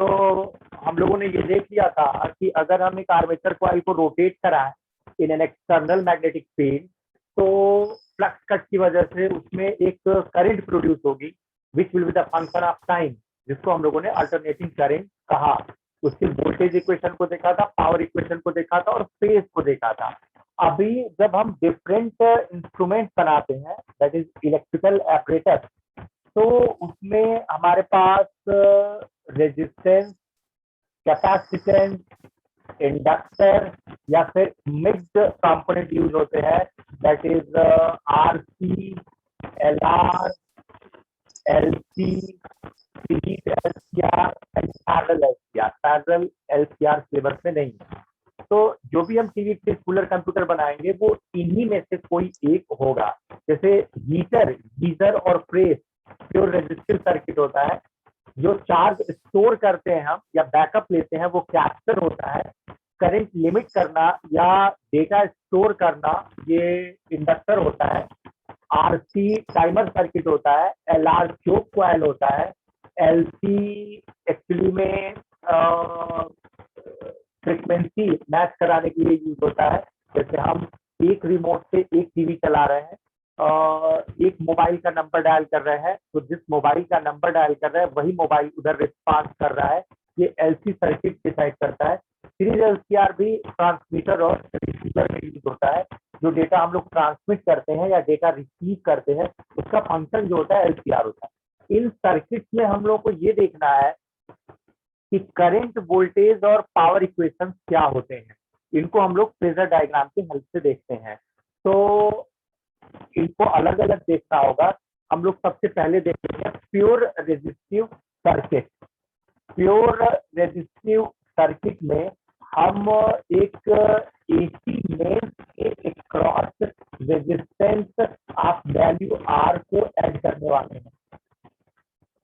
तो हम लोगों ने ये देख लिया था कि अगर हम एक आर्मेचर कॉइल को रोटेट कराएं in an external magnetic field, तो फ्लक्स कट की वजह से उसमें एक करंट प्रोड्यूस होगी which will be the function of time, जिसको हम लोगों ने अल्टरनेटिंग करंट कहा। उसकी वोल्टेज इक्वेशन को देखा था, पावर इक्वेशन को देखा था और फेज को देखा था। अभी जब हम डिफरेंट इंस्ट्रूमेंट बनाते हैं, दैट इज इलेक्ट्रिकल एपरेटस, तो उसमें हमारे पास रेजिस्टेंस, कैपेसिटेंस, इंडक्टर या फिर मिक्स्ड कंपोनेंट यूज होते हैं, that is RC, LR, LC, series LCR and parallel LCR. Parallel LCR syllabus में नहीं है। तो जो भी हम टीवी के कूलर कंप्यूटर बनाएंगे वो इन्हीं में से कोई एक होगा। जैसे हीटर, गीजर और प्रेस प्योर रेजिस्टिव सर्किट होता है। जो चार्ज स्टोर करते हैं हम या बैकअप लेते हैं वो कैपेसिटर होता है। करंट लिमिट करना या डेटा स्टोर करना ये इंडक्टर होता है। आरसी टाइमर सर्किट होता है। एलआर चोक कॉइल होता है। एलसी एक्चुअली में फ्रीक्वेंसी मैच कराने के लिए यूज होता है। जैसे हम एक रिमोट से एक टीवी चला रहे हैं, एक मोबाइल का नंबर डायल कर रहे हैं, तो जिस मोबाइल का नंबर डायल कर रहे हैं वही मोबाइल उधर रिस्पॉन्स कर रहा है। ये एलसी सर्किट डिसाइड करता है। सीरीज एलसीआर भी ट्रांसमीटर और रिसीवर में यूज होता है। जो डेटा हम लोग ट्रांसमिट करते हैं या डेटा रिसीव करते हैं उसका फंक्शन जो होता है एलसीआर होता है। इन सर्किट में हम लोग को ये देखना है कि करंट, वोल्टेज और पावर इक्वेशन क्या होते हैं। इनको हम लोग फेजर डायग्राम की हेल्प से देखते हैं। तो इनको अलग अलग देखना होगा। हम लोग सबसे पहले देखेंगे pure resistive circuit. Pure resistive circuit में हम एक एसी मेन के cross resistance of value R को ऐड करने वाले हैं।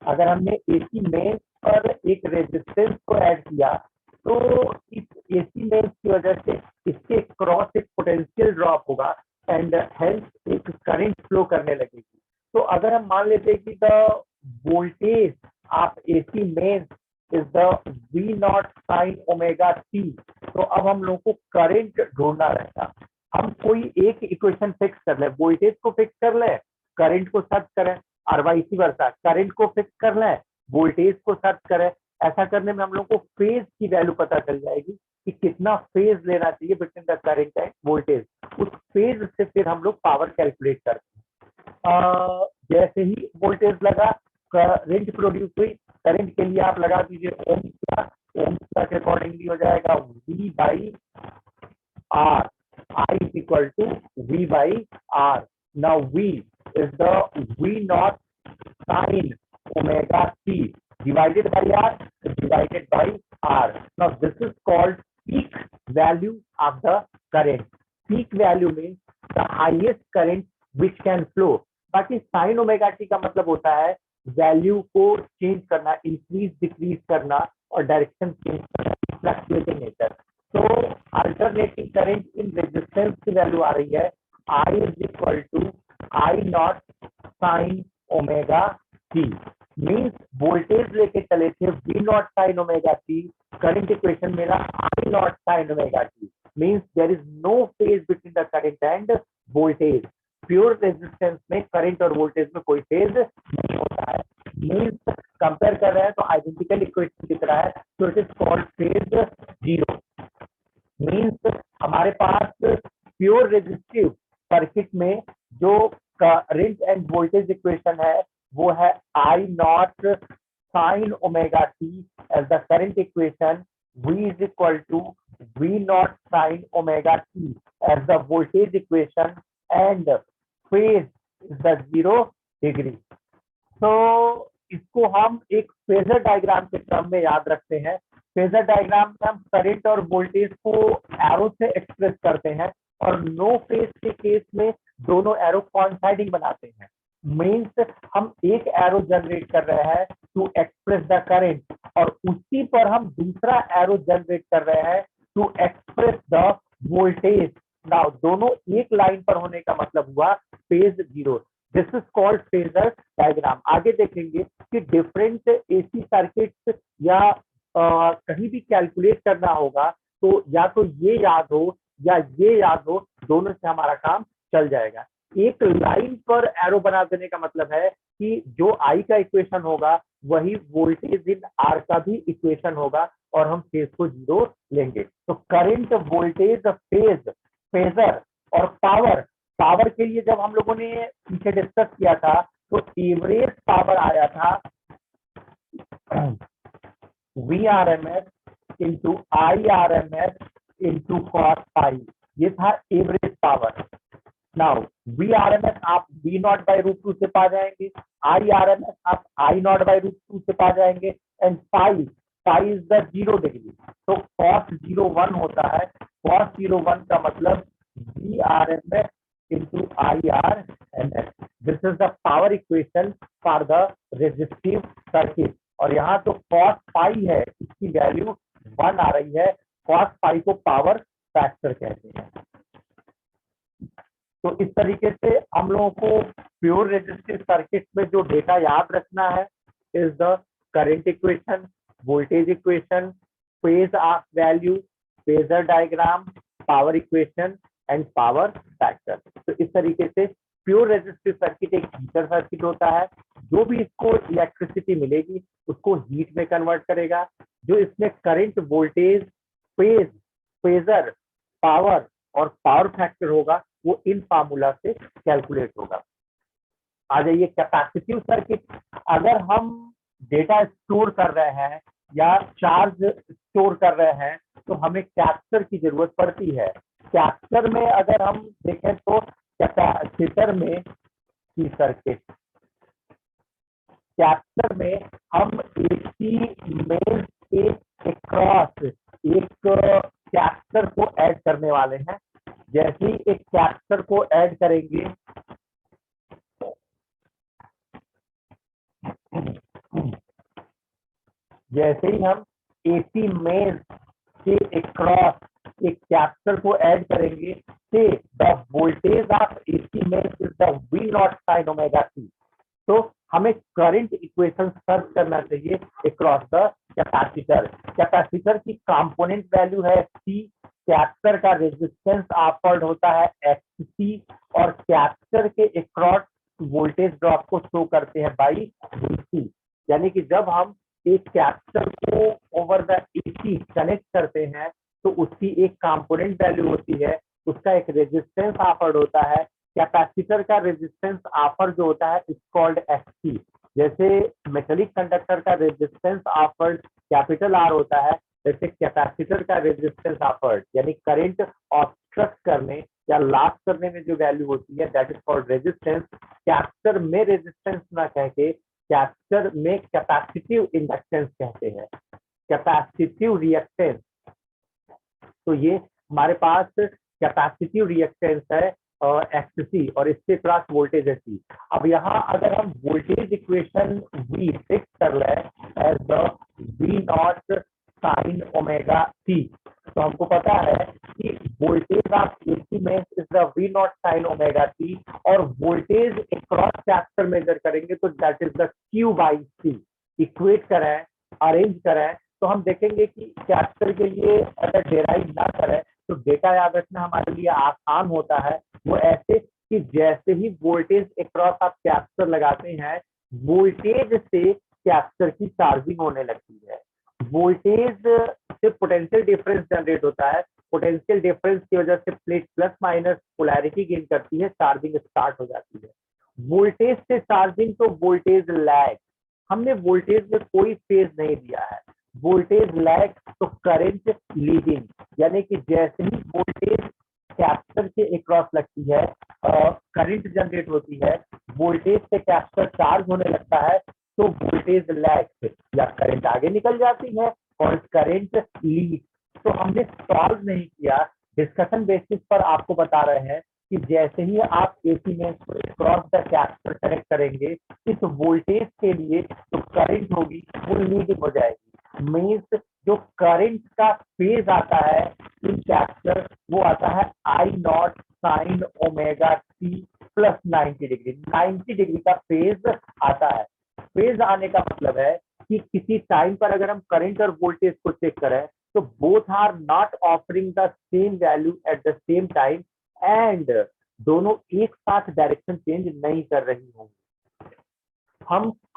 अगर हमने एसी मेन पर एक रेजिस्टेंस को ऐड किया तो इस एसी मेन की वजह से इसके क्रॉस एक पोटेंशियल ड्रॉप होगा एंड हेंस एक करंट फ्लो करने लगेगी। तो अगर हम मान लेते हैं कि the voltage of AC main is the V not sine omega t, तो अब हम लोगों को करंट ढूंढना रहेगा। हम कोई एक इक्वेशन फिक्स कर लें, वोल्टेज को फिक्स कर लें, करंट को सर्च करें, और वाइस वर्सा, करंट को फिक्स कर लें, वोल्टेज को सर्च करें। ऐसा करने में हम लोग को फेज की वैल्यू पता चल जाएगी कि कितना फेज लेना चाहिए between the current and voltage. उस फेज से फिर हम लोग पावर कैलकुलेट करते हैं। जैसे ही वोल्टेज लगा, करंट प्रोड्यूस हुई। करंट के लिए आप लगा दीजिए ओम्स का। ओम्स का के अकॉर्डिंगली हो जाएगा V by R, I is equal to V by R. Now V is the V naught sin omega t divided by R, divided by R. Now this is called peak value of the current. Peak value means the highest current which can flow. बाकी sin omega t का मतलब होता है value को change करना, increase decrease करना और direction change करना, फ्लक्चुएटिंग नेचर। तो अल्टरनेटिंग करंट इन रेजिस्टेंस की वैल्यू आ रही है I is equal to I not sine omega t. Means voltage लेके चले थे V not sine omega t, current equation मेरा I not sine omega t. Means there is no phase between the current and voltage. Pure resistance में current और voltage में कोई phase नहीं होता है। मीन्स कंपेयर कर रहे हैं तो आइडेंटिकल इक्वेशन दिख रहा है, तो it is called phase zero. Means हमारे पास प्योर रेजिस्टिव सर्किट में जो करंट एंड वोल्टेज इक्वेशन है वो है I not sine omega t as the current equation, V is equal to V naught sin omega t as the voltage equation and phase is the 0 degree. तो इसको हम एक phasor diagram के क्रम में याद रखते हैं। फेजर डायग्राम में हम करंट और वोल्टेज को एरो से एक्सप्रेस करते हैं और नो फेज के केस में दोनों एरो कॉइंसाइडिंग बनाते हैं। मीन्स हम एक एरो जनरेट कर रहे हैं टू एक्सप्रेस द करंट और उसी पर हम दूसरा एरो जनरेट कर रहे हैं to express the voltage. Now दोनों एक लाइन पर होने का मतलब हुआ phase zero. This is called phasor diagram. आगे देखेंगे कि डिफरेंट एसी सर्किट्स या कहीं भी कैलकुलेट करना होगा तो या तो ये याद हो या ये याद हो, दोनों से हमारा काम चल जाएगा। एक लाइन पर एरो बना देने का मतलब है कि जो आई का इक्वेशन होगा वही वोल्टेज इन आर का भी इक्वेशन होगा और हम फेज को जीरो लेंगे। तो करंट, वोल्टेज, फेज, फेजर और पावर। पावर के लिए जब हम लोगों ने पीछे डिस्कस किया था तो एवरेज पावर आया था VRMS into IRMS into cos phi, ये था एवरेज पावर। नाउ VRMS आप V naught by root two से पा जाएंगे, IRMS आप I naught by root two से पा जाएंगे, and phi, phi is the 0 degree. तो cos 01 होता है, cos 01 का मतलब VRMS into IRMS। This is the power equation for the resistive circuit. और यहाँ तो cos पाई है, इसकी वैल्यू 1 आ रही है, cos पाई को पावर फैक्टर कहते हैं। तो इस तरीके से हम लोगों को प्योर रेजिस्टिव सर्किट में जो डेटा याद रखना है is the current equation, voltage equation, phase value, phasor diagram, power equation and power factor. तो इस तरीके से प्योर रेजिस्टिव सर्किट एक हीटर सर्किट होता है, जो भी इसको इलेक्ट्रिसिटी मिलेगी उसको हीट में कन्वर्ट करेगा। जो इसमें current, voltage, phase, phasor, power और पावर फैक्टर होगा वो इन फार्मूला से कैलकुलेट होगा। आ जाइए कैपेसिटिव सर्किट। अगर हम डेटा स्टोर कर रहे हैं या चार्ज स्टोर कर रहे हैं तो हमें कैपेसिटर की जरूरत पड़ती है। कैपेसिटर में अगर हम देखें तो कैपेसिटर में की सर्किट, कैपेसिटर में हम एसी मेन के क्रॉस एक कैपेसिटर को ऐड करने वाले हैं। जैसे ही एक कैपेसिटर को ऐड करेंगे जैसे ही हम एसी मेन के अक्रॉस एक कैपेसिटर को ऐड करेंगे से the voltage of AC main is the V not sine omega t. तो हमें करंट इक्वेशन सर्च करना चाहिए अक्रॉस द कैपेसिटर। कैपेसिटर की कंपोनेंट वैल्यू है सी, कैपेसिटर का रेजिस्टेंस ऑफर्ड होता है एक्ससी और कैपेसिटर के अक्रॉस वोल्टेज ड्रॉप को शो करते हैं बाई वीसी। यानी कि जब हम एक कैपेसिटर को ओवर द एसी कनेक्ट करते हैं तो उसकी एक कंपोनेंट वैल्यू होती है, उसका एक रेजिस्टेंस ऑफर्ड होता है। कैपेसिटर का रेजिस्टेंस ऑफर जो होता है इज कॉल्ड एक्ससी। जैसे मेटेलिक कंडक्टर का रेजिस्टेंस ऑफर्ड कैपिटल आर होता है, जैसे कैपेसिटर का रेजिस्टेंस ऑफर्ड यानी करंट ऑब्स्ट्रक्ट करने या लॉस करने में जो वैल्यू होती है that is called resistance. Capacitor में रेजिस्टेंस ना कह के कैपेसिटर में कैपेसिटिव इंडक्टेंस कहते हैं, कैपेसिटिव रिएक्टेंस। तो ये हमारे पास कैपेसिटिव रिएक्टेंस है एक्ससी और इसके क्रॉस वोल्टेज है सी। अब यहाँ अगर हम वोल्टेज इक्वेशन वी फिक्स कर लें as the V not sine omega t, तो हमको पता है कि voltage of AC main is the V not sine omega t और वोल्टेज अक्रॉस कैपेसिटर मेजर करेंगे तो that is the Q by C. Equate करें, अरेंज करें तो हम देखेंगे कि कैपेसिटर के लिए अगर डेराइव ना करें तो डेटा याद रखना हमारे लिए आसान होता है। वो ऐसे कि जैसे ही वोल्टेज अक्रॉस आप कैपेसिटर लगाते हैं वोल्टेज से कैपेसिटर की चार्जिंग होने लगती है। वोल्टेज से पोटेंशियल डिफरेंस जनरेट होता है, पोटेंशियल डिफरेंस की वजह से plate plus minus polarity gain करती है, चार्जिंग स्टार्ट हो जाती है। वोल्टेज से चार्जिंग तो वोल्टेज लैग, हमने वोल्टेज में कोई फेज नहीं दिया है। वोल्टेज लैग तो करंट लीडिंग, यानी कि जैसे ही वोल्टेज कैपेसिटर के अक्रॉस लगती है करंट जनरेट होती है, वोल्टेज से कैपेसिटर चार्ज होने लगता है तो वोल्टेज लैग या करंट आगे निकल जाती है और करंट लीड। तो हमने सॉल्व नहीं किया, डिस्कशन बेसिस पर आपको बता रहे हैं कि जैसे ही आप एसी में क्रॉस द कैपेसिटर कनेक्ट करेंगे इस वोल्टेज के लिए जो करंट होगी वो लीडिंग हो जाएगी। मीन्स जो करंट का फेज आता है इन कैपेसिटर वो आता है I not sine omega t plus 90 degree. 90 degree का फेज आता है। फेज आने का मतलब है कि किसी टाइम पर अगर हम करंट और वोल्टेज को चेक करें तो both are not offering the same value at the same time and दोनों एक साथ डायरेक्शन चेंज नहीं कर रही होंगी।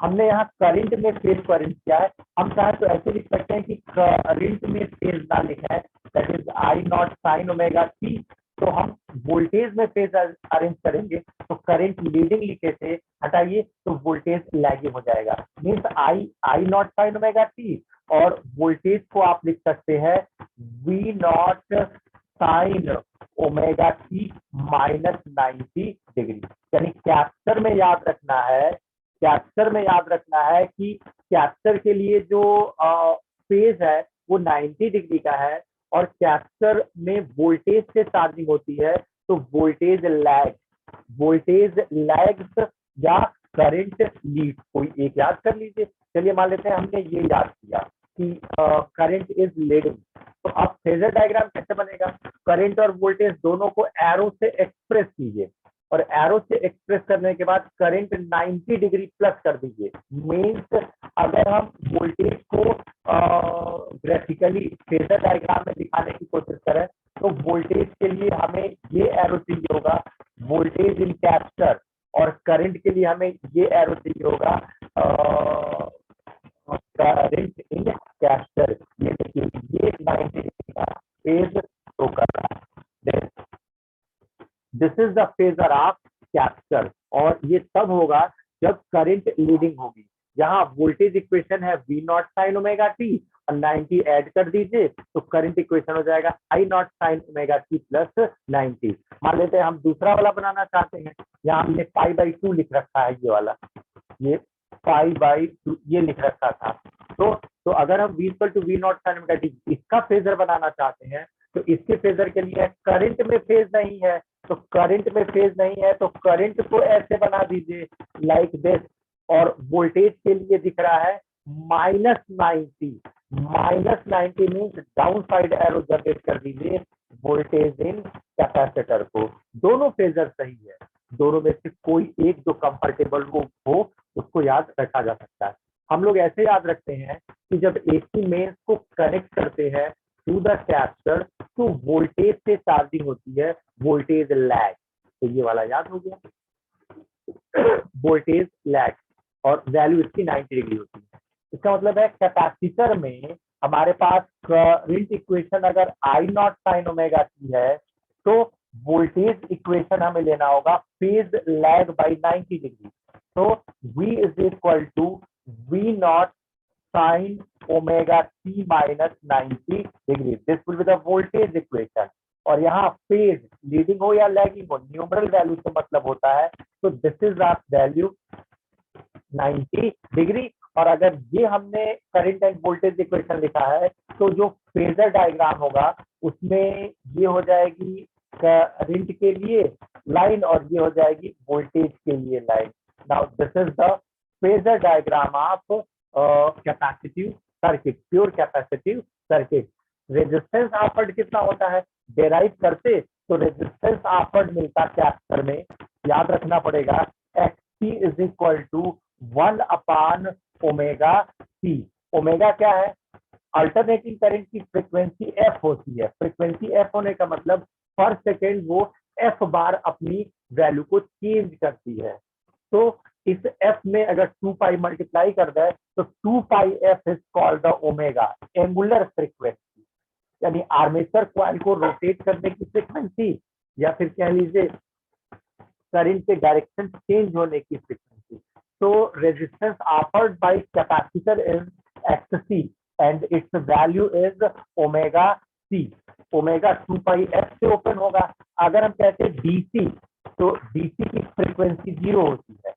हमने यहाँ करंट में फेज को अरेंज किया है, हम चाहे तो ऐसे लिख सकते हैं कि करंट में फेज ना लिखा है, that is I not sine omega t. तो हम वोल्टेज में फेज अरेंज करेंगे तो करंट लीडिंग लिखे से हटाइए तो वोल्टेज लैगिंग हो जाएगा, means I not sine omega t, और वोल्टेज को आप लिख सकते हैं V not sine omega t minus 90 degree. यानी कैप्चर में याद रखना है, कैप्चर में याद रखना है कि कैप्चर के लिए जो फेज है वो 90 डिग्री का है, और कैप्चर में वोल्टेज से चार्जिंग होती है तो वोल्टेज लैग्स या करंट लीड। कोई एक याद कर लीजिए। चलिए मान लेते हैं हमने ये याद किया कि करंट इज लीडिंग, तो अब फेजर डायग्राम कैसे बनेगा? करंट और वोल्टेज दोनों को एरो से एक्सप्रेस कीजिए, और एरो से एक्सप्रेस करने के बाद करंट 90 डिग्री प्लस कर दीजिए। मीन्स अगर हम वोल्टेज को ग्राफिकली फेजर डायग्राम में दिखाने की कोशिश करें तो वोल्टेज के लिए हमें ये एरो चाहिए होगा वोल्टेज इन कैप्चर, और करंट के लिए हमें ये एरो चाहिए होगा करंट इन कैप्चर। ये देखिए ये 90 डिग्री का फेज शो कर रहा है। This is the phasor of capture, और ये तब होगा जब करंट लीडिंग होगी। यहाँ वोल्टेज इक्वेशन है V not sine omega t, और 90 ऐड कर दीजिए तो करंट इक्वेशन हो जाएगा I not sine omega t plus 90। मान लेते हैं हम दूसरा वाला बनाना चाहते हैं, यहाँ हमने पाई बाई 2 लिख रखा है, ये वाला ये पाई बाई 2 ये लिख रखा था। तो अगर हम V equal to V not sine omega t इसका फेजर बनाना चाहते हैं तो इसके फेजर के लिए करंट में फेज नहीं है, तो करंट में फेज नहीं है तो करंट को ऐसे बना दीजिए लाइक दिस, और वोल्टेज के लिए दिख रहा है -90। -90 means down side arrow generate कर दीजिए वोल्टेज इन कैपेसिटर को। दोनों फेजर सही है, दोनों में से कोई एक जो कंफर्टेबल हो उसको याद रखा जा सकता है। हम लोग ऐसे याद रखते हैं कि जब एसी मेंस को कनेक्ट करते हैं टू द कैपेसिटर तो वोल्टेज से चार्जिंग होती है वोल्टेज लैग, तो ये वाला याद हो गया वोल्टेज लैग, और वैल्यू इसकी 90 डिग्री होती है। इसका मतलब है कैपेसिटर में हमारे पास करंट इक्वेशन अगर I not sine omega t है तो वोल्टेज इक्वेशन हमें लेना होगा फेज लैग बाई 90 डिग्री। तो V is equal to V not sine omega t minus 90 degree, this will be the voltage equation. और यहाँ फेज लीडिंग हो या लैगिंग हो न्यूमरल वैल्यू से मतलब होता है, तो this is the value 90 degree. और अगर ये हमने करंट एंड वोल्टेज इक्वेशन लिखा है तो जो फेजर डायग्राम होगा उसमें ये हो जाएगी करंट के लिए लाइन और ये हो जाएगी वोल्टेज के लिए line. Now this is the phasor diagram of capacitive circuit, pure capacitive circuit. Resistance offered कितना होता है डेराइव करते तो रेजिस्टेंस ऑफर्ड मिलता कैपेसिटर में, याद रखना पड़ेगा XC is equal to 1 upon omega C. Omega क्या है? अल्टरनेटिंग करंट की फ्रीक्वेंसी एफ होती है। फ्रीक्वेंसी एफ होने का मतलब पर सेकेंड वो एफ बार अपनी वैल्यू को चेंज करती है। तो इस एफ में अगर 2 पाई मल्टीप्लाई कर दे तो 2 pi f is called the omega, angular frequency, यानी आर्मेचर कॉइल को रोटेट करने की फ्रीक्वेंसी, या फिर कह लीजिए करंट के डायरेक्शन चेंज होने की frequency. So resistance offered by capacitor is XC and its value is omega C. Omega 2 pi f से ओपन होगा। अगर हम कहते हैं डीसी तो डीसी की फ्रीक्वेंसी 0 होती है।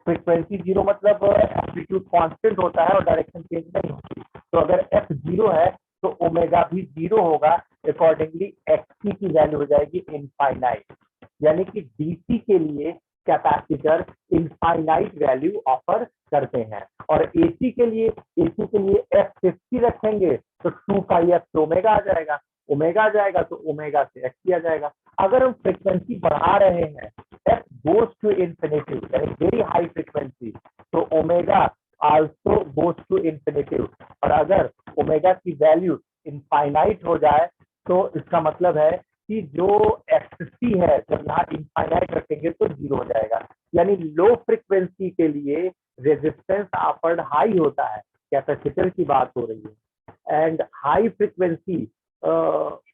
फ्रीक्वेंसी 0 मतलब एम्पलीट्यूड कांस्टेंट होता है और डायरेक्शन चेंज नहीं होती। तो अगर f 0 है तो ओमेगा भी 0 होगा, अकॉर्डिंगली XC की वैल्यू हो जाएगी इनफाइनाइट। यानी कि डीसी के लिए कैपेसिटर इनफाइनाइट वैल्यू ऑफर करते हैं, और एसी के लिए F50 रखेंगे तो 2 पाई एफ से ओमेगा आ जाएगा, ओमेगा आ जाएगा तो ओमेगा से XC आ जाएगा। अगर हम फ्रीक्वेंसी बढ़ा रहे हैं, एफ गोज टू इंफिनिटी यानी वेरी हाई फ्रीक्वेंसी, तो omega also goes to infinity. और अगर ओमेगा की वैल्यू इनफाइनाइट हो जाए तो इसका मतलब है कि जो एक्ससी है जब यहाँ इनफाइनाइट रखेंगे तो जीरो हो जाएगा। यानी लो फ्रिक्वेंसी के लिए रेजिस्टेंस ऑफर्ड हाई होता है, कैपेसिटर की बात हो रही है। एंड हाई फ्रिक्वेंसी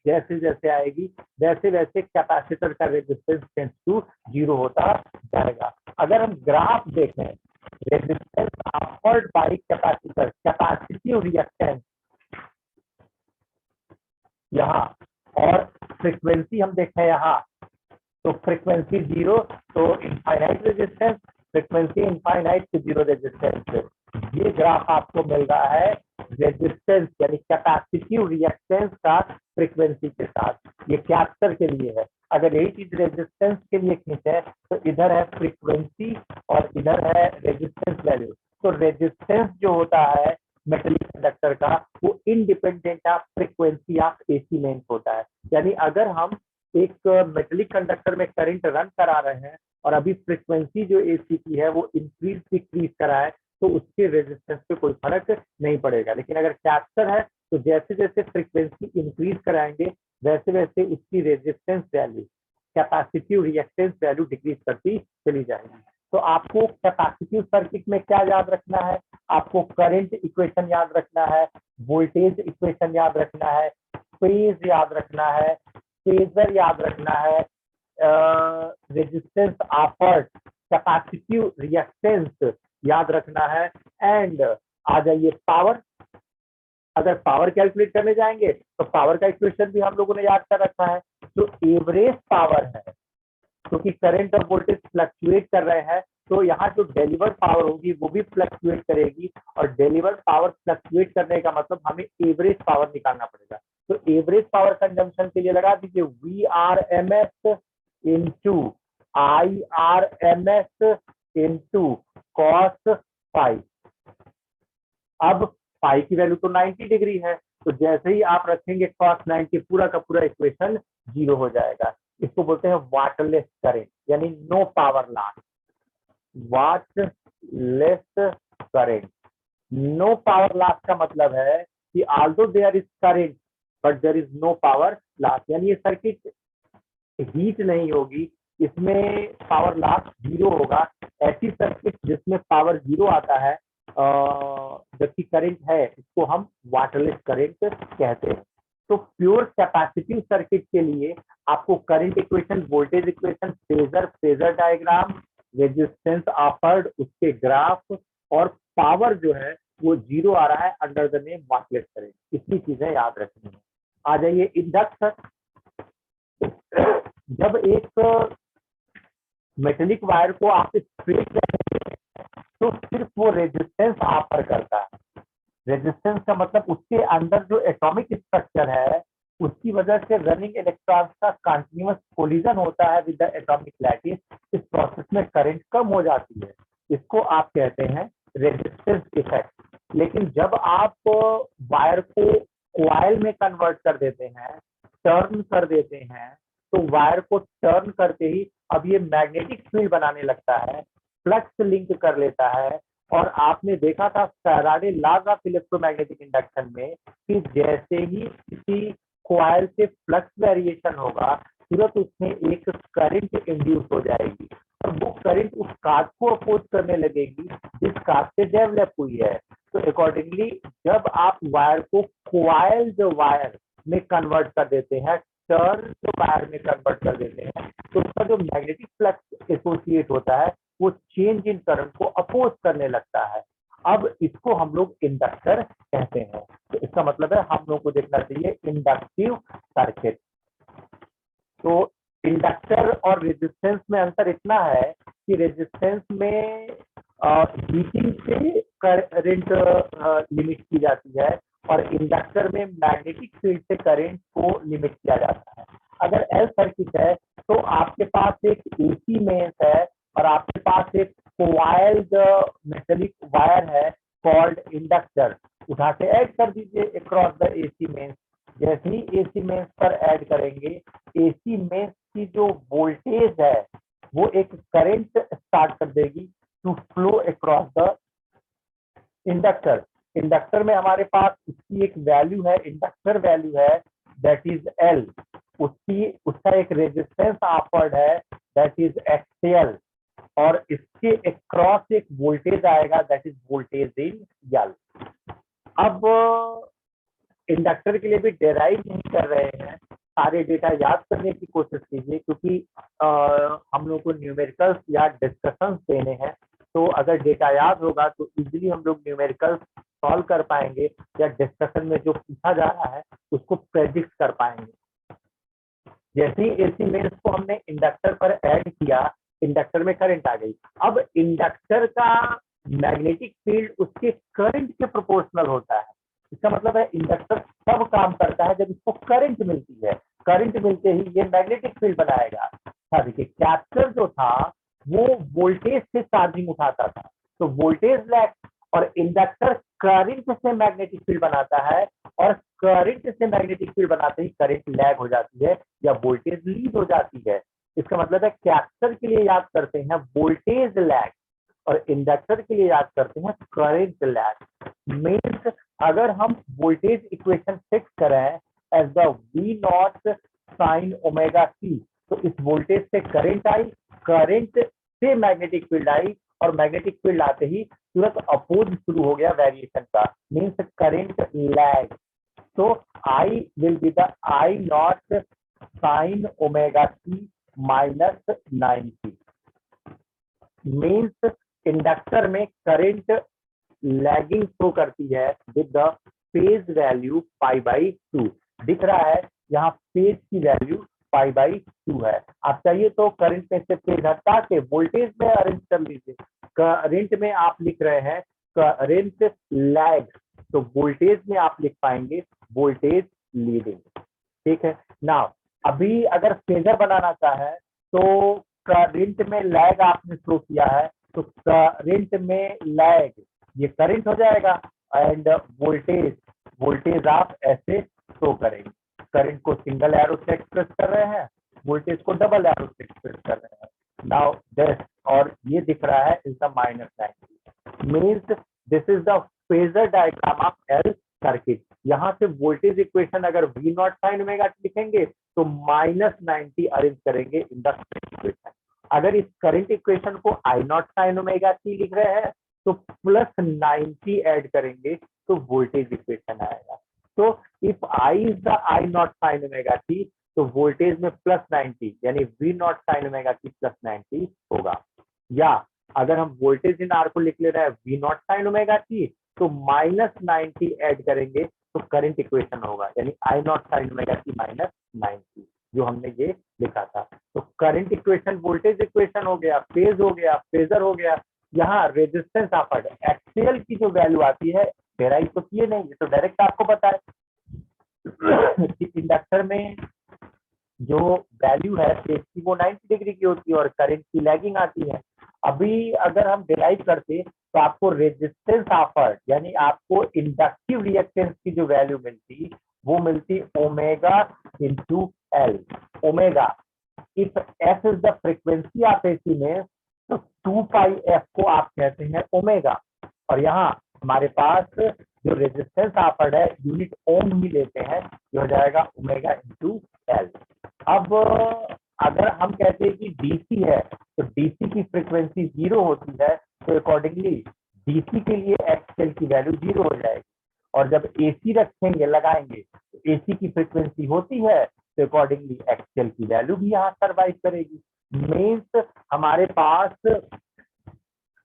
जैसे जैसे आएगी वैसे वैसे कैपेसिटर का रेजिस्टेंस टेंड्स टू जीरो होता जाएगा। अगर हम ग्राफ देखें, resistance offered by capacitor, capacitive reactance यहाँ, और फ्रीक्वेंसी हम देखें यहाँ, तो फ्रीक्वेंसी जीरो तो इनफाइनाइट रेजिस्टेंस, फ्रीक्वेंसी इनफाइनाइट तो जीरो रेजिस्टेंस। ये ग्राफ आपको मिल रहा है रेजिस्टेंस यानी कैपेसिटिव रिएक्टेंस का फ्रीक्वेंसी के साथ, ये कैपेसिटर के लिए है। अगर यही चीज रेजिस्टेंस के लिए खींचे तो इधर है फ्रीक्वेंसी और इधर है रेजिस्टेंस वैल्यू। तो रेजिस्टेंस जो होता है मेटलिक कंडक्टर का वो independent of frequency of AC length होता है। यानी अगर हम एक मेटलिक कंडक्टर में करंट रन करा रहे हैं और अभी फ्रीक्वेंसी जो एसी की है वो इंक्रीज डिक्रीज करा है तो उसके रेजिस्टेंस पे कोई फर्क नहीं पड़ेगा। लेकिन अगर कैपेसिटर है तो जैसे जैसे फ्रीक्वेंसी इंक्रीज कराएंगे वैसे वैसे उसकी resistance value, capacitive reactance value decrease करती चली जाएगी। तो आपको कैपेसिटिव सर्किट में क्या याद रखना है, आपको करंट इक्वेशन याद रखना है, वोल्टेज इक्वेशन याद रखना है, फेज याद रखना है, फेजर याद रखना है, रेजिस्टेंस ऑफर्ड, कैपेसिटिव रिएक्टेंस याद रखना है, एंड आ जाइए पावर। अगर पावर कैलकुलेट करने जाएंगे तो पावर का इक्वेशन भी हम लोगों ने याद कर रखा है। जो एवरेज पावर है, क्योंकि करंट और वोल्टेज फ्लक्चुएट कर रहे हैं तो यहाँ जो डिलीवर्ड पावर होगी वो भी फ्लक्चुएट करेगी, और डिलीवर्ड पावर फ्लक्चुएट करने का मतलब हमें एवरेज पावर निकालना पड़ेगा। तो एवरेज पावर कंजम्पशन के लिए लगा दीजिए V R M S into I R M S into cos phi. अब फाई की वैल्यू तो 90 डिग्री है, तो जैसे ही आप रखेंगे cos 90 पूरा का पूरा इक्वेशन जीरो हो जाएगा। इसको बोलते हैं वाटरलेस करंट यानी no power loss, wattless current. No power loss का मतलब है कि although there is current but there is no power loss, यानी ये सर्किट हीट नहीं होगी, इसमें पावर लॉस जीरो होगा। ऐसी सर्किट जिसमें पावर जीरो आता है जबकि करंट है, इसको हम वाटरलेस करंट कहते हैं। तो प्योर कैपेसिटिव सर्किट के लिए आपको current equation, voltage equation, phasor, phasor diagram, resistance offered, उसके ग्राफ, और पावर जो है वो जीरो आ रहा है under the name waterless current. इतनी चीजें याद रखनी है। आ जाइए इंडक्टर। जब एक मेटेलिक वायर को आप स्ट्रेट तो सिर्फ वो रेजिस्टेंस ऑफर करता है। रेजिस्टेंस का मतलब उसके अंदर जो एटॉमिक स्ट्रक्चर है उसकी वजह से रनिंग इलेक्ट्रॉन्स का कंटीन्यूअस कोलिजन होता है विद द एटॉमिक लैटिस। इस प्रोसेस में करंट कम हो जाती है, इसको आप कहते हैं रेजिस्टेंस इफेक्ट। लेकिन जब आप वायर को कॉइल में कन्वर्ट कर देते हैं, टर्न कर देते हैं, तो वायर को टर्न करते ही अब ये मैग्नेटिक फील्ड बनाने लगता है, फ्लक्स लिंक कर लेता है। और आपने देखा था Faraday laws of electromagnetic induction में कि जैसे ही किसी कॉइल से फ्लक्स वेरिएशन होगा तुरंत उसमें एक करंट इंड्यूस हो जाएगी, और वो करंट उस काज को अपोज करने लगेगी जिस काज से डेवलप हुई है। तो अकॉर्डिंगली जब आप वायर को कॉइल जो वायर में कन्वर्ट कर देते हैं, टर्न जो वायर में कन्वर्ट कर देते हैं, तो उसका जो मैग्नेटिक फ्लक्स एसोसिएट होता है वो चेंज इन करंट को अपोज करने लगता है। अब इसको हम लोग इंडक्टर कहते हैं। तो इसका मतलब है हम लोग को देखना चाहिए इंडक्टिव सर्किट। तो इंडक्टर और रेजिस्टेंस में अंतर इतना है कि रेजिस्टेंस में हीटिंग से करंट लिमिट की जाती है और इंडक्टर में मैग्नेटिक फील्ड से करंट को लिमिट किया जाता है। अगर एल सर्किट है तो आपके पास एक एसी मेंस है और आपके पास एक कॉइल्ड मेटलिक वायर है कॉल्ड इंडक्टर। उठा के ऐड कर दीजिए अक्रॉस द एसी मेंस। जैसे ही एसी मेंस पर ऐड करेंगे, एसी मेंस की जो वोल्टेज है वो एक करंट स्टार्ट कर देगी to flow across the inductor, inductor में हमारे पास उसकी एक वैल्यू है, इंडक्टर वैल्यू है दैट इज एल, उसका एक रेजिस्टेंस ऑफर्ड है दैट इज एक्सएल, और इसके अक्रॉस एक वोल्टेज आएगा that is voltage in L. अब इंडक्टर के लिए भी डेराइव नहीं कर रहे हैं, सारे डेटा याद करने की कोशिश कीजिए, क्योंकि हम लोग को न्यूमेरिकल्स या डिस्कशंस देने हैं, तो अगर डेटा याद होगा तो इजीली हम लोग न्यूमेरिकल्स सॉल्व कर पाएंगे या डिस्कशन में जो पूछा जा रहा है उसको प्रेडिक्ट कर पाएंगे। जैसे ही एसी मेन्स को हमने इंडक्टर पर ऐड किया, इंडक्टर में करंट आ गई। अब इंडक्टर का मैग्नेटिक फील्ड उसके करंट के प्रोपोर्शनल होता है। इसका मतलब है इंडक्टर तब काम करता है जब इसको करंट मिलती है, करंट मिलते ही ये मैग्नेटिक फील्ड बनाएगा। हाँ देखिए, कैपेसिटर जो था वो वोल्टेज से चार्जिंग उठाता था, तो वोल्टेज लैग, और इंडक्टर करंट से मैग्नेटिक फील्ड बनाता है, और करंट से मैग्नेटिक फील्ड बनाते ही करंट लैग हो जाती है या वोल्टेज लीड हो जाती है। इसका मतलब है कैपेसिटर के लिए याद करते हैं वोल्टेज लैग, और इंडक्टर के लिए याद करते हैं करंट लैग। मीन्स अगर हम वोल्टेज इक्वेशन फिक्स करें as the V not sine omega t, तो इस वोल्टेज से करंट आई, करंट से मैग्नेटिक फील्ड आई, और मैग्नेटिक फील्ड आते ही तुरंत अपोज शुरू हो गया वेरिएशन का, मीन्स करंट लैग। तो I will be the I not sine omega t minus 90, means inductor में करंट लैगिंग शो करती है with the phase value pi by 2। दिख रहा है यहाँ फेज की वैल्यू पाई बाई 2 है। आप चाहिए तो करंट में से फेज हटा के वोल्टेज में अरेंज कर लीजिए। करंट में आप लिख रहे हैं करंट लैग, तो वोल्टेज में आप लिख पाएंगे वोल्टेज लीडिंग। ठीक है ना। अभी अगर फेजर बनाना चाहे तो करंट में लैग आपने शो किया है, तो करंट में लैग ये करंट हो जाएगा, एंड वोल्टेज, वोल्टेज आप ऐसे शो करेंगे। करंट को सिंगल एरो से एक्सप्रेस कर रहे हैं, वोल्टेज को डबल एरो से एक्सप्रेस कर रहे हैं। नाउ दिस, और ये दिख रहा है is the -90, means this is the phasor diagram of L circuit. यहाँ से वोल्टेज इक्वेशन अगर वी नॉट साइन ओमेगा लिखेंगे तो -90 अरेंज करेंगे इन द इक्वेशन। अगर इस करंट इक्वेशन को आई नॉट साइन ओमेगा टी लिख रहे हैं तो +90 ऐड करेंगे तो वोल्टेज इक्वेशन आएगा। तो if I is the I not sine omega t, तो वोल्टेज में +90 यानी V not sine omega t +90 होगा। या अगर हम वोल्टेज इन आर को लिख ले रहे हैं V not sine omega t, तो -90 ऐड करेंगे तो करंट इक्वेशन होगा, यानी I not sine omega t -90, जो हमने ये लिखा था। तो करंट इक्वेशन वोल्टेज इक्वेशन हो गया, फेज हो गया, फेजर हो गया। यहाँ रेजिस्टेंस ऑफर्ड एक्सियल की जो वैल्यू आती है, डेराइव तो किए नहीं, ये तो डायरेक्ट आपको पता है कि इंडक्टर में जो वैल्यू है फेज की वो 90 डिग्री की होती है और करंट की लैगिंग आती है। अभी अगर हम डिराइव करते तो आपको रेजिस्टेंस ऑफर्ड यानी आपको इंडक्टिव रिएक्टेंस की जो वैल्यू मिलती वो मिलती omega into L. Omega, if F is the frequency of AC में, तो 2 पाई एफ को आप कहते हैं ओमेगा, और यहाँ हमारे पास जो रेजिस्टेंस ऑफर्ड है यूनिट ओम ही लेते हैं, जो हो जाएगा ओमेगा इंटू एल। अब अगर हम कहते हैं कि डीसी है तो डीसी की फ्रीक्वेंसी 0 होती है, तो अकॉर्डिंगली डीसी के लिए एक्सएल की वैल्यू 0 हो जाएगी, और जब एसी रखेंगे लगाएंगे तो एसी की फ्रीक्वेंसी होती है, तो अकॉर्डिंगली एक्सएल की वैल्यू भी यहाँ सर्वाइव करेगी। मीन्स हमारे पास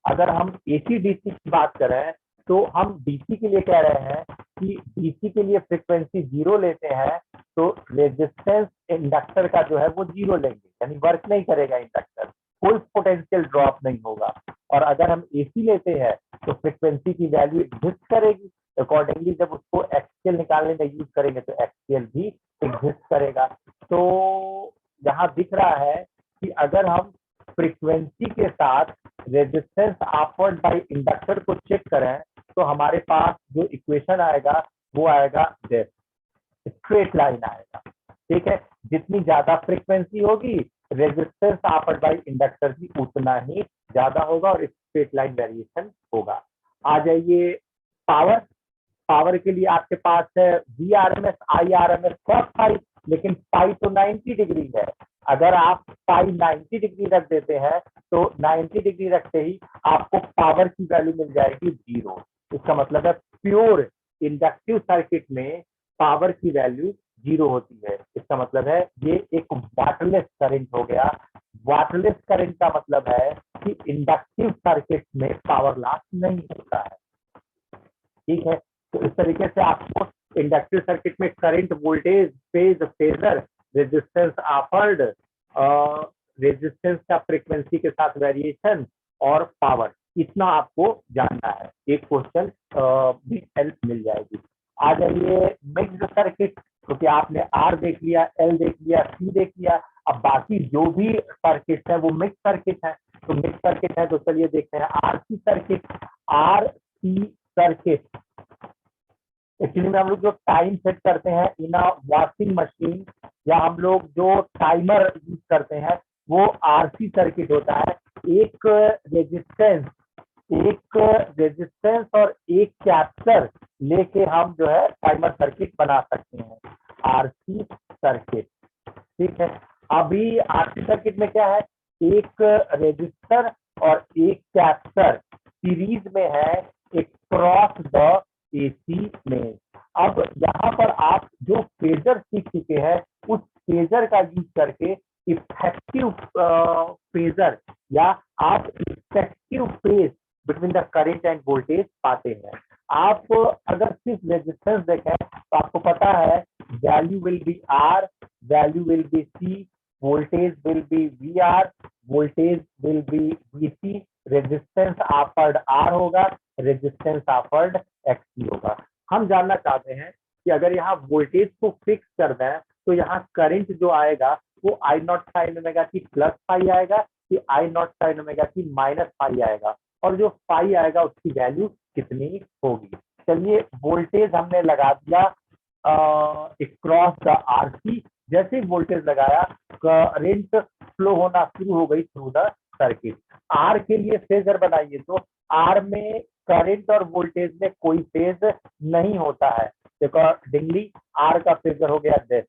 अगर हम एसी डीसी की बात करें तो हम डीसी के लिए कह रहे हैं कि डीसी के लिए फ्रीक्वेंसी 0 लेते हैं, तो रेजिस्टेंस इंडक्टर का जो है वो 0 लेंगे, यानी वर्क नहीं करेगा इंडक्टर, कोई पोटेंशियल ड्रॉप नहीं होगा। और अगर हम एसी लेते हैं तो फ्रीक्वेंसी की वैल्यू एग्जिस्ट करेगी, अकॉर्डिंगली जब उसको एक्सएल निकालने में यूज करेंगे तो एक्सएल भी एग्जिस्ट करेगा। तो यहाँ दिख रहा है कि अगर हम फ्रीक्वेंसी के साथ रेजिस्टेंस ऑफर्ड बाय इंडक्टर को चेक करें तो हमारे पास जो इक्वेशन आएगा वो आएगा दिस, स्ट्रेट लाइन आएगा। ठीक है, जितनी ज्यादा फ्रीक्वेंसी होगी रेजिस्टेंस ऑफर्ड बाय इंडक्टर भी उतना ही ज्यादा होगा और स्ट्रेट लाइन वेरिएशन होगा। आ जाइए पावर, पावर के लिए आपके पास है VRMS, IRMS, cos फाई, लेकिन फाई तो 90 डिग्री है। अगर आप फाई 90 डिग्री रख देते हैं तो 90 डिग्री रखते ही आपको पावर की वैल्यू मिल जाएगी 0। इसका मतलब है प्योर इंडक्टिव सर्किट में पावर की वैल्यू 0 होती है। इसका मतलब है ये एक वाटरलेस करंट हो गया। वाटरलेस करंट का मतलब है कि इंडक्टिव सर्किट में पावर लॉस नहीं होता है। ठीक है, तो इस तरीके से आपको इंडक्टिव सर्किट में current, voltage, phase, phasor, resistance offered, resistance का फ्रीक्वेंसी के साथ वेरिएशन और पावर, इतना आपको जानना है। एक क्वेश्चन भी हेल्प मिल जाएगी। आ जाइए मिक्स्ड सर्किट, क्योंकि आपने आर देख लिया, एल देख लिया, सी देख लिया, अब बाकी जो भी सर्किट है वो मिक्स सर्किट है। तो मिक्स सर्किट है तो चलिए देखते हैं RC circuit. RC circuit actually में हम लोग जो टाइम सेट करते हैं इन वॉशिंग मशीन, या हम लोग जो टाइमर यूज करते हैं, वो आरसी सर्किट होता है। एक रेजिस्टेंस और एक कैपेसिटर लेके हम जो है टाइमर सर्किट बना सकते हैं, आरसी सर्किट। ठीक है, अभी आरसी सर्किट में क्या है, एक रेजिस्टर और एक कैपेसिटर सीरीज में है, एक क्रॉस द एसी में। अब यहाँ पर आप जो फेजर सीख चुके हैं, उस फेजर का यूज करके इफेक्टिव फेजर या आप effective phase between the current and voltage पाते हैं। आप अगर सिर्फ रेजिस्टेंस देखें तो आपको पता है value will be R, value will be C, voltage will be V R, voltage will be VC, resistance offered R होगा, रेजिस्टेंस ऑफर्ड एक्ससी होगा। हम जानना चाहते हैं कि अगर यहाँ वोल्टेज को फिक्स कर दें तो यहाँ करंट जो आएगा वो आई नॉट साइन ओमेगा की प्लस फाई आएगा कि आई नॉट साइन ओमेगा की माइनस फाई आएगा, और जो फाई आएगा उसकी वैल्यू कितनी होगी। चलिए वोल्टेज हमने लगा दिया क्रॉस द आरसी। जैसे ही वोल्टेज लगाया करंट फ्लो होना शुरू हो गई थ्रू द सर्किट। आर के लिए फेजर बनाइए तो आर में करंट और वोल्टेज में कोई फेज नहीं होता है। देखो डिंगली आर का फेजर हो गया दिस,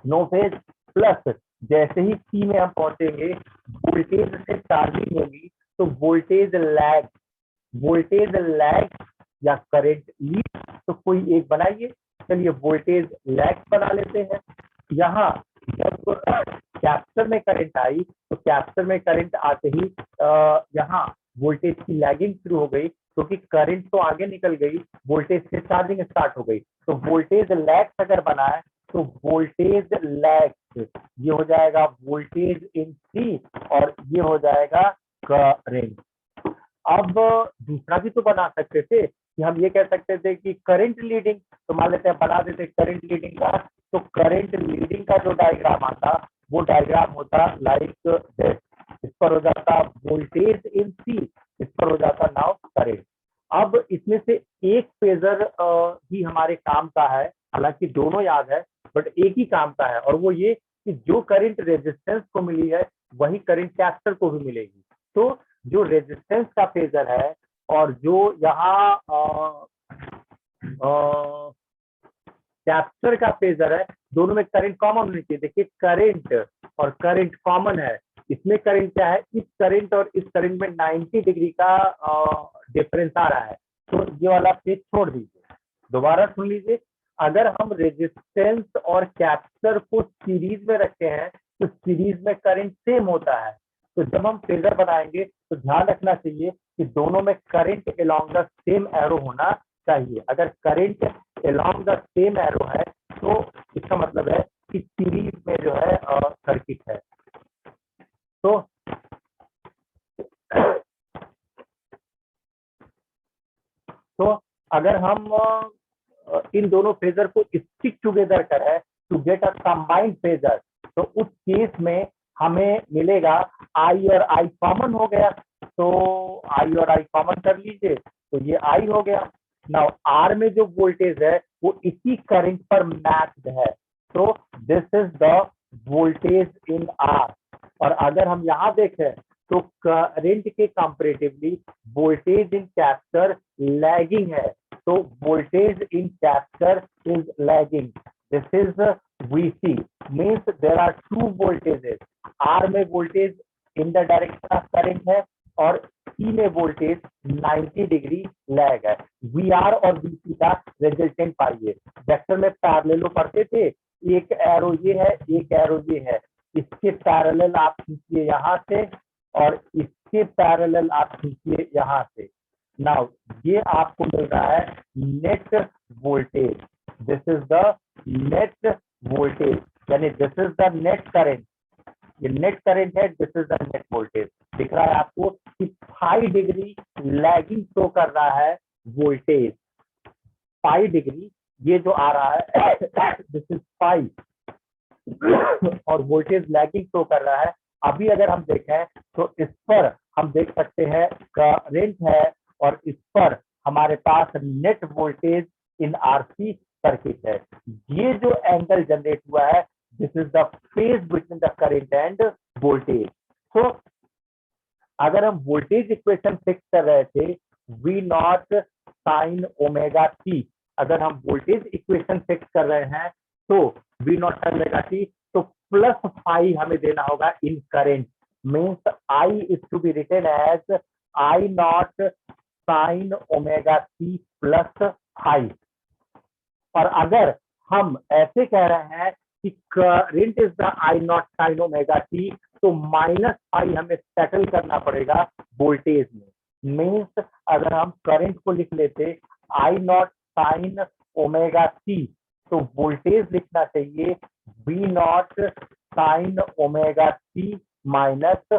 नो फेज। प्लस जैसे ही सी में हम पहुंचेंगे वोल्टेज से चार्जिंग होगी तो वोल्टेज लैग या करंट लीड, तो कोई एक बनाइए। चलिए वोल्टेज लैग बना लेते हैं। यहाँ जब कैपेसिटर में करंट आई तो कैपेसिटर में करंट आते ही यहाँ वोल्टेज की लैगिंग शुरू हो गई, क्योंकि करंट तो आगे निकल गई, वोल्टेज से चार्जिंग स्टार्ट हो गई। तो वोल्टेज लैग अगर बना है तो वोल्टेज लैग ये हो जाएगा वोल्टेज इन सी, और ये हो जाएगा करंट। अब दूसरा भी तो बना सकते थे कि हम ये कह सकते थे कि करंट लीडिंग, तो मान लेते हैं बना देते करंट लीडिंग का। तो करंट लीडिंग का जो डायग्राम आता वो डायग्राम होता लाइक दिस। इस पर हो जाता वोल्टेज इन सी, इस पर हो जाता नाउ करंट। अब इसमें से एक फेजर ही हमारे काम का है, हालांकि दोनों याद है बट एक ही काम का है, और वो ये कि जो करंट रेजिस्टेंस को मिली है वही करंट कैपेसिटर को भी मिलेगी। तो जो रेजिस्टेंस का फेजर है और जो यहाँ कैपेसिटर का फेजर है, दोनों में करंट कॉमन होनी चाहिए। देखिए करंट और करंट कॉमन है, इसमें करंट क्या है, इस करंट और इस करंट में 90 डिग्री का डिफरेंस आ रहा है, तो ये वाला पेज छोड़ दीजिए। दोबारा सुन लीजिए, अगर हम रेजिस्टेंस और कैपेसिटर को सीरीज में रखते हैं तो सीरीज में करंट सेम होता है। तो जब हम फेजर बनाएंगे तो ध्यान रखना चाहिए कि दोनों में current along the same arrow होना चाहिए। अगर current along the same arrow है तो इसका मतलब है कि सीरीज में जो है सर्किट है। तो अगर हम इन दोनों फेजर को स्टिक टुगेदर करें to get a combined phasor, तो उस केस में हमें मिलेगा आई और आई कॉमन हो गया, तो आई और आई कॉमन कर लीजिए तो ये आई हो गया। नाउ आर में जो वोल्टेज है वो इसी करंट पर मैच्ड है, तो this is the voltage in R. और अगर हम यहाँ देखें तो करंट के comparatively voltage in capacitor lagging है, तो voltage in capacitor is lagging. This is VC, means there are two voltages. R में voltage in the direction of current है और C में वोल्टेज 90 डिग्री लैग है। VR और VC का resultant पाइए। वेक्टर में पैरेलल पढ़ते थे, एक एरो ये है, एक एरो ये है, इसके पैरेलल आप खींचिए यहाँ से और इसके पैरेलल आप खींचिए यहाँ से। नाउ ये आपको मिल रहा है net voltage. This is the net voltage, यानी this is the net current. ये नेट करंट है, this is the net voltage. दिख रहा है आपको कि 5 डिग्री लैगिंग शो कर रहा है वोल्टेज। 5 डिग्री ये जो आ रहा है दिस इज 5 और वोल्टेज लैगिंग शो कर रहा है। अभी अगर हम देखें तो इस पर हम देख सकते हैं करंट है और इस पर हमारे पास नेट वोल्टेज इन आरसी सर्किट है। ये जो एंगल जनरेट हुआ है, this is the phase between the current and voltage. तो अगर हम वोल्टेज इक्वेशन फिक्स कर रहे थे V not sine omega T, अगर हम वोल्टेज इक्वेशन फिक्स कर रहे हैं तो V not sine omega t, तो प्लस फाई हमें देना होगा in current, means I is to be written as I not sine omega t plus phi. और अगर हम ऐसे कह रहे हैं कि current is the I not sine omega t, तो माइनस फाई हमें सेटल करना पड़ेगा वोल्टेज में। मीन्स अगर हम करंट को लिख लेते I not sine omega t, तो वोल्टेज लिखना चाहिए V not sine omega t minus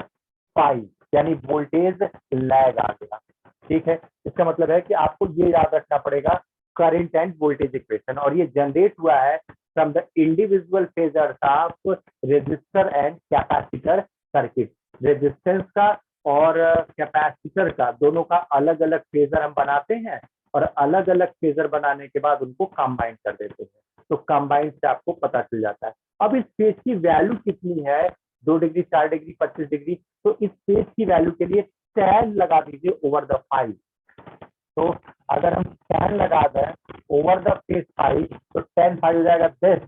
phi, यानी वोल्टेज लैग आ गया। ठीक है, इसका मतलब है कि आपको ये याद रखना पड़ेगा करंट एंड वोल्टेज इक्वेशन, और ये जनरेट हुआ है from the individual phasors of resistor and capacitor circuit. Resistance का और कैपेसिटर का दोनों का अलग अलग फेजर हम बनाते हैं और अलग अलग फेजर बनाने के बाद उनको कंबाइन कर देते हैं, तो कंबाइन से आपको पता चल जाता है। अब इस फेज की वैल्यू कितनी है, 2 डिग्री, 4 डिग्री, 25 डिग्री, तो इस फेज की वैल्यू के लिए tan लगा दीजिए ओवर द 5। तो अगर हम tan लगा दें ओवर द फेज 5, तो tan 5 हो जाएगा this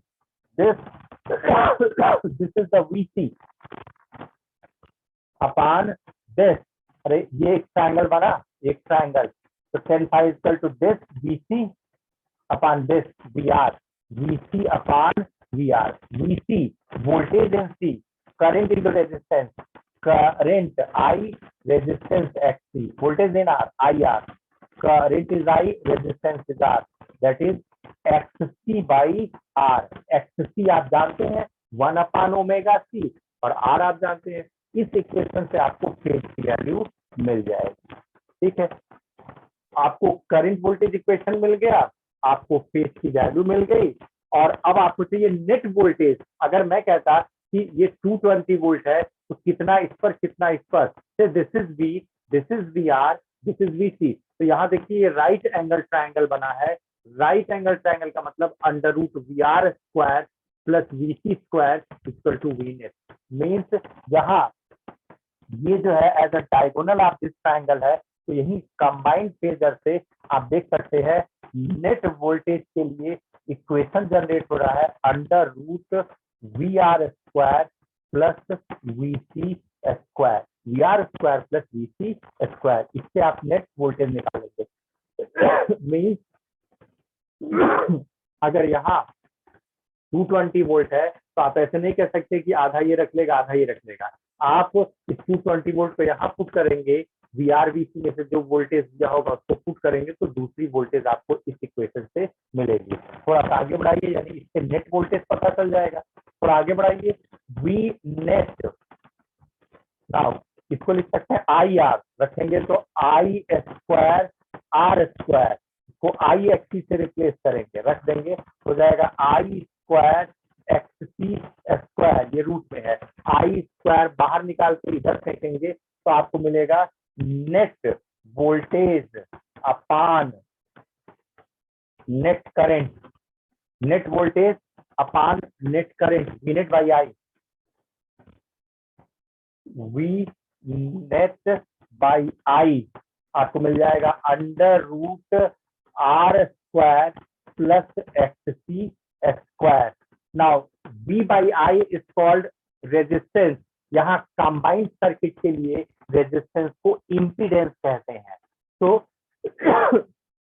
is the VC upon this. अरे ये एक ट्रायंगल बना, एक ट्रायंगल, तो tan 5 equal to this VC upon this VR, VC upon VR। VC voltage in C, current into resistance, current I, resistance XC, voltage in R IR, current is I, resistance is R, that is XC by R। XC आप जानते हैं 1 upon omega C और R आप जानते हैं। इस equation से आपको फेज की वैल्यू मिल जाएगी। ठीक है, आपको करंट वोल्टेज इक्वेशन मिल गया, आपको फेज की वैल्यू मिल गई, और अब आपको चाहिए नेट वोल्टेज। अगर मैं कहता कि ये 220 वोल्ट है, तो कितना इस पर कितना इस पर, this is V, this is VR, this is VC। तो यहाँ देखिए ये राइट एंगल ट्रायंगल बना है। राइट एंगल ट्रायंगल का मतलब under root VR square plus VC square equal to V net. Means यहाँ ये जो है as a diagonal of this triangle है, तो यही कंबाइंड फेजर से आप देख सकते हैं नेट वोल्टेज के लिए इक्वेशन जनरेट हो रहा है under root VR square plus VC square, VR square plus VC square. इससे आप नेट वोल्टेज निकालेंगे। मीन्स अगर यहाँ 220 वोल्ट है, तो आप ऐसे नहीं कह सकते कि आधा ये रख लेगा आधा ये रख लेगा। आप इस 220 वोल्ट को यहाँ पुट करेंगे, VR VC में से जो वोल्टेज दिया होगा उसको पुट करेंगे, तो दूसरी वोल्टेज आपको इस इक्वेशन से मिलेगी। थोड़ा सा आगे बढ़ाइए, यानी इससे नेट वोल्टेज पता चल जाएगा। थोड़ा आगे बढ़ाइए, V नेट, नाउ इसको लिख सकते हैं IR, रखेंगे तो I स्क्वायर R स्क्वायर को I एक्सिस से रिप्लेस करेंगे, रख देंगे, हो जाएगा I स्क्वायर XC स्क्वायर, ये रूट में है। I स्क्वायर बाहर निकाल के इधर फेंकेंगे तो आपको मिलेगा net voltage upon net current, net voltage upon net current, V net by I। V net by I आपको मिल जाएगा under root R square plus X C square. Now V by I is called resistance. यहाँ combined circuit के लिए resistance को impedance कहते हैं। तो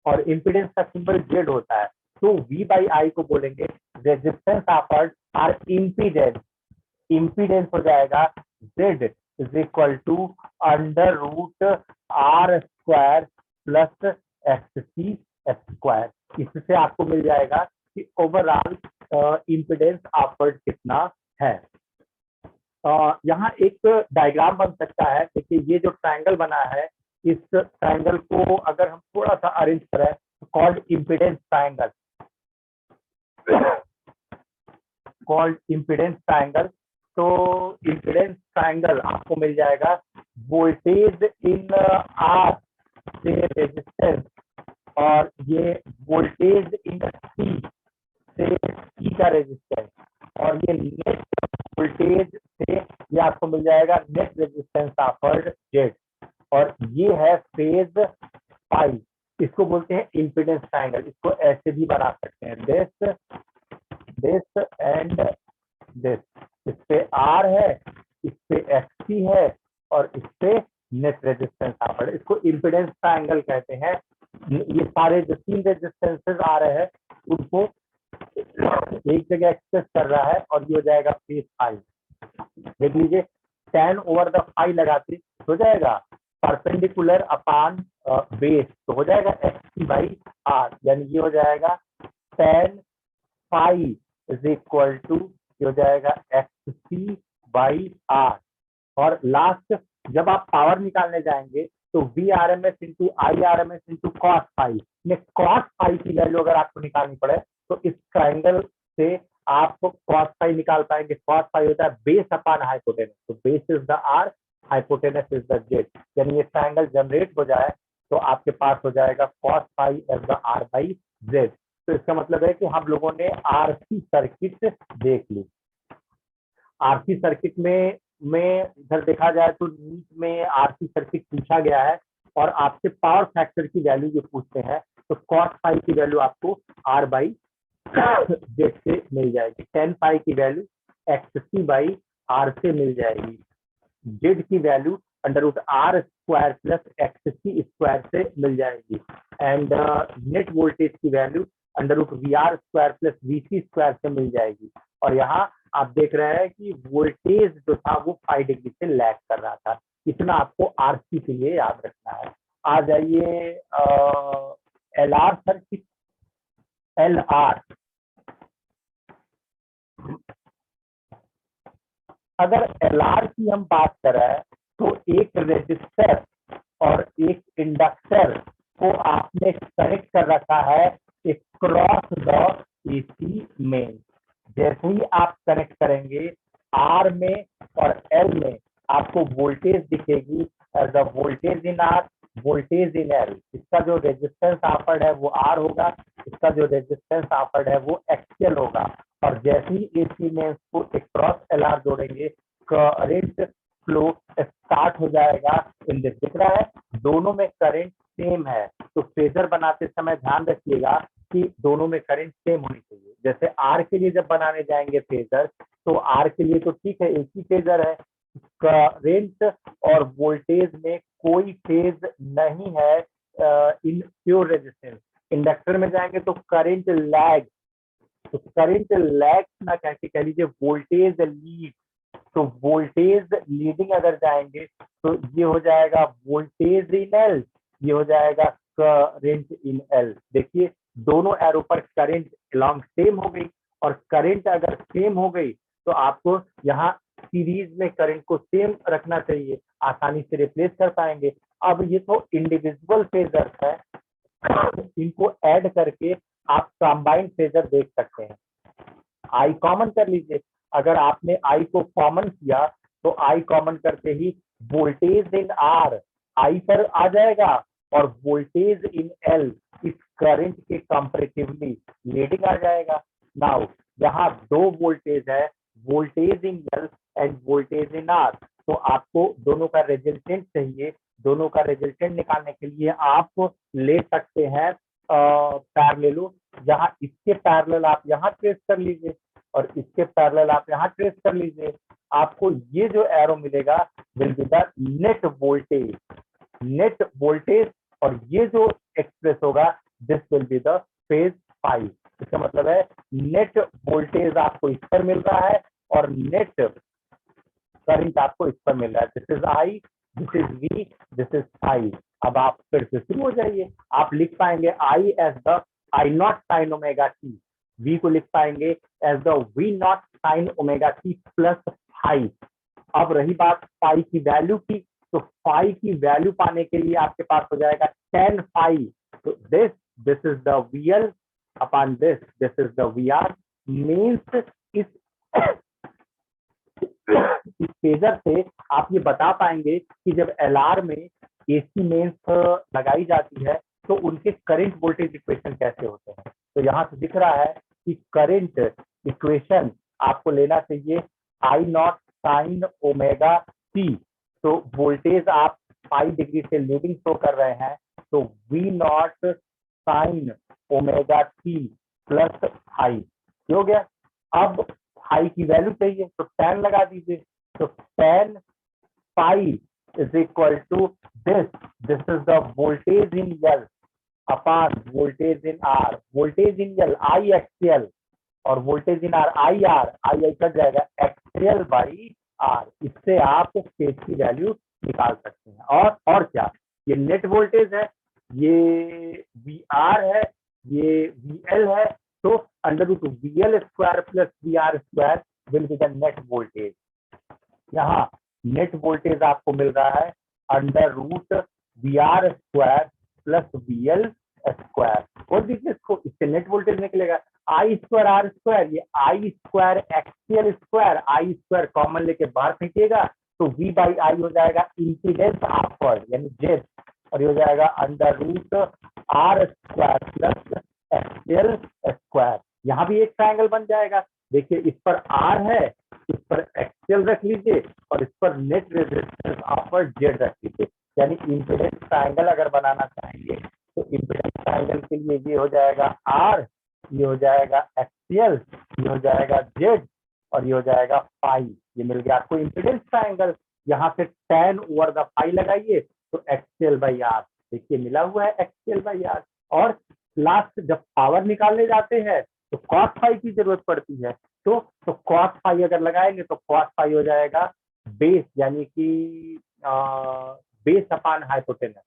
और इम्पीडेंस का सिंबल जेड होता है, तो वी बाई आई को बोलेंगे resistance offered or impedance. Impedance हो जाएगा Z is equal to under root R square plus X C square. इससे आपको मिल जाएगा कि ओवरऑल इम्पीडेंस ऑफर्ड कितना है। यहाँ एक डायग्राम बन सकता है। देखिए ये जो ट्रायंगल बना है, इस ट्रायंगल को अगर हम थोड़ा सा अरेंज करें तो called impedance triangle, called impedance triangle. तो इम्पीडेंस ट्रायंगल आपको मिल जाएगा वोल्टेज इन आर से रेजिस्टेंस, और ये वोल्टेज इन सी से सी का रेजिस्टेंस, और ये नेट वोल्टेज से ये आपको मिल जाएगा नेट रेजिस्टेंस ऑफर्ड जेड, और ये है फेज पाई। इसको बोलते हैं इम्पीडेंस ट्रायंगल। इसको ऐसे भी बना सकते हैं, दिस एंड दिस। इस पे आर है, इस पे एक्ससी है, और इस पे नेट रेजिस्टेंस ऑफर्ड। इसको इम्पीडेंस ट्रायंगल कहते हैं। ये सारे जो तीन रेजिस्टेंसेस आ रहे हैं उनको एक जगह एक्सप्रेस कर रहा है, और ये हो जाएगा फेज फाई। देख लीजिए, tan ओवर द फाई लगाते हो जाएगा परपेंडिकुलर अपान बेस, तो हो जाएगा एक्स बाई आर, यानी ये हो जाएगा tan phi is equal to ये हो जाएगा एक्स सी बाई आर। और लास्ट जब आप पावर निकालने जाएंगे तो V R M S into I R M S into cos phi में कॉस फाई की वैल्यू अगर आपको निकालनी पड़े तो इस ट्राइंगल से आप कॉस फाई निकाल पाएंगे। कॉस फाई होता है बेस अपान हाइपोटेनस, तो base is the R, hypotenuse is the Z, यानी ये ट्राइंगल जनरेट हो जाए तो आपके पास हो जाएगा cos phi as the R by Z. तो इसका मतलब है कि हम लोगों ने आरसी सर्किट देख ली। आरसी सर्किट में इधर देखा जाए तो नीट में आरसी सर्किट पूछा गया है, और आपसे पावर फैक्टर की वैल्यू जो पूछते हैं तो कॉस फाई की वैल्यू आपको आर बाई जेड से मिल जाएगी, टेन फाई की value X C by R से मिल जाएगी, जेड की value under root R square plus X C square से मिल जाएगी, एंड नेट वोल्टेज की value under root V R square plus V C square से मिल जाएगी। और यहाँ आप देख रहे हैं कि वोल्टेज जो था वो 5 डिग्री से लैग कर रहा था। इतना आपको आरसी के लिए याद रखना है। आ जाइए L R circuit. L R, अगर एल आर की हम बात करें तो एक रेजिस्टर और एक इंडक्टर को आपने कनेक्ट कर रखा है एक क्रॉस द एसी में। जैसे ही आप कनेक्ट करेंगे आर में और एल में आपको वोल्टेज दिखेगी as the voltage in R, voltage in L. इसका जो रेजिस्टेंस ऑफर्ड है वो आर होगा, इसका जो रेजिस्टेंस ऑफर्ड है वो एक्सएल होगा। और जैसे ही एसी में इसको एक क्रॉस एल आर जोड़ेंगे करंट फ्लो स्टार्ट हो जाएगा। इन दिख रहा है दोनों में करंट सेम है, तो फेजर बनाते समय ध्यान रखिएगा कि दोनों में करंट सेम होनी चाहिए। जैसे आर के लिए जब बनाने जाएंगे फेजर, तो आर के लिए तो ठीक है एक ही फेजर है, करंट और वोल्टेज में कोई फेज नहीं है इन प्योर रेजिस्टेंस। इंडक्टर में जाएंगे तो करंट लैग, तो करंट लैग ना कह लीजिए वोल्टेज लीड। तो वोल्टेज लीडिंग अगर जाएंगे तो ये हो जाएगा वोल्टेज इन एल, ये हो जाएगा करंट इन एल। देखिए दोनों एरो पर करंट लॉन्ग सेम हो गई, और करंट अगर सेम हो गई तो आपको यहाँ सीरीज में करंट को सेम रखना चाहिए, आसानी से रिप्लेस कर पाएंगे। अब ये तो इंडिविजुअल फेजर्स है, इनको ऐड करके आप कंबाइंड फेजर देख सकते हैं। आई कॉमन कर लीजिए, अगर आपने आई को कॉमन किया तो आई कॉमन करते ही वोल्टेज इन आर आई पर आ जाएगा, और वोल्टेज इन एल इस करंट के कंपैरेटिवली लीडिंग आ जाएगा। नाउ यहाँ दो वोल्टेज है, voltage in L end voltage in are, तो आपको दोनों का रिजल्टेंट चाहिए। दोनों का रिजल्टेंट निकालने के लिए आप ले सकते हैं पैरेलल, जहां इसके पैरेलल आप यहाँ ट्रेस कर लीजिए और इसके पैरेलल आप यहाँ ट्रेस कर लीजिए। आपको ये जो एरो मिलेगा will be the net voltage, net voltage, और ये जो एक्सप्रेस होगा this will be the phase phi. इसका मतलब है नेट वोल्टेज आपको इस पर मिल रहा है और नेट करंट आपको इस पर मिल रहा है। This is I, this is V, this is phi. अब आप फिर से शुरू हो जाइए। आप लिख पाएंगे I as the I not sine omega t, V को लिख पाएंगे as the V not sine omega t plus phi. अब रही बात फाई की वैल्यू की, तो फाई की वैल्यू पाने के लिए आपके पास हो जाएगा tan फाई। तो this is the VL upon this is the VR। Means इस फेजर से आप ये बता पाएंगे कि जब LR में AC मेंस लगाई जाती है तो उनके करंट वोल्टेज इक्वेशन कैसे होते हैं। तो यहाँ से दिख रहा है कि करंट इक्वेशन आपको लेना चाहिए आई नॉट साइन ओमेगा टी। तो वोल्टेज आप 5 डिग्री से लीडिंग शो कर रहे हैं, तो V not sine omega t plus I हो गया। अब फाई की वैल्यू चाहिए तो tan लगा दीजिए। तो tan phi is equal to this is the voltage in L upon voltage in R। Voltage in L I XL और voltage in R I R, I cut जाएगा एक्सएल बाई आर। इससे आप phase की value निकाल सकते हैं। और क्या, ये नेट वोल्टेज है, ये VR है, ये VL है, तो under root VL square plus VR square will be the net voltage. यहाँ नेट वोल्टेज आपको मिल रहा है under root VR square plus VL square. और दीजिए इसको, इससे नेट वोल्टेज निकलेगा आई स्क्वायर आर स्क्वायर, ये आई स्क्वायर एक्सएल स्क्वायर, आई स्क्वायर कॉमन लेके बाहर फेंकिएगा तो V बाई आई हो जाएगा इंसिडेंस अपवर्ड यानी जेड, और ये हो जाएगा under root R square plus X L square. यहाँ भी एक ट्रायंगल बन जाएगा। देखिए इस पर R है, इस पर एक्सएल रख लीजिए और इस पर नेट रेजिस्टेंस अपवर्ड जेड रख लीजिए। यानी इंपिडेंस ट्रायंगल अगर बनाना चाहेंगे तो इंपिडेंस ट्रायंगल के लिए ये हो जाएगा R, ये हो जाएगा एक्सएल, ये हो जाएगा जेड और ये हो जाएगा फाई। ये मिल गया आपको इंपिडेंस ट्रायंगल। यहाँ से tan ओवर द फाई लगाइए तो एक्सएल बाई आर, देखिए मिला हुआ है एक्सएल बाई आर। और लास्ट जब पावर निकालने जाते हैं तो कॉस फाई की जरूरत पड़ती है। तो कॉस फाई अगर लगाएंगे तो कॉस फाई हो जाएगा बेस यानी कि बेस अपॉन हाइपोटेनस,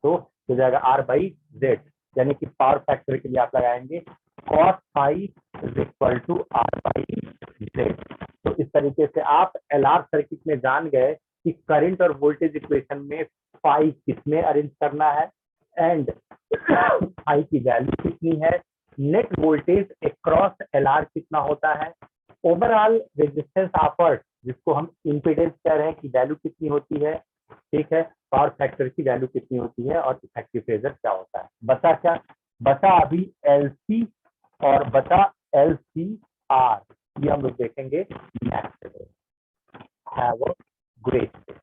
तो हो जाएगा R बाई जेड। यानी कि पावर फैक्टर के लिए आप लगाएंगे cos phi is equal to R by Z. तो इस तरीके से आप LR सर्किट में जान गए कि करंट और वोल्टेज इक्वेशन में फाई किसमें अरेंज करना है एंड फाई की वैल्यू कितनी है, नेट वोल्टेज अक्रॉस LR कितना होता है, ओवरऑल रेजिस्टेंस अपवर्ड जिसको हम इंपीडेंस कह रहे हैं की वैल्यू कितनी होती है, ठीक है, पावर फैक्टर की वैल्यू कितनी होती है और इफेक्टिव फेजर क्या होता है। बचा क्या, बचा अभी LC और बचा LCR, ये हम लोग देखेंगे next. Have a great day.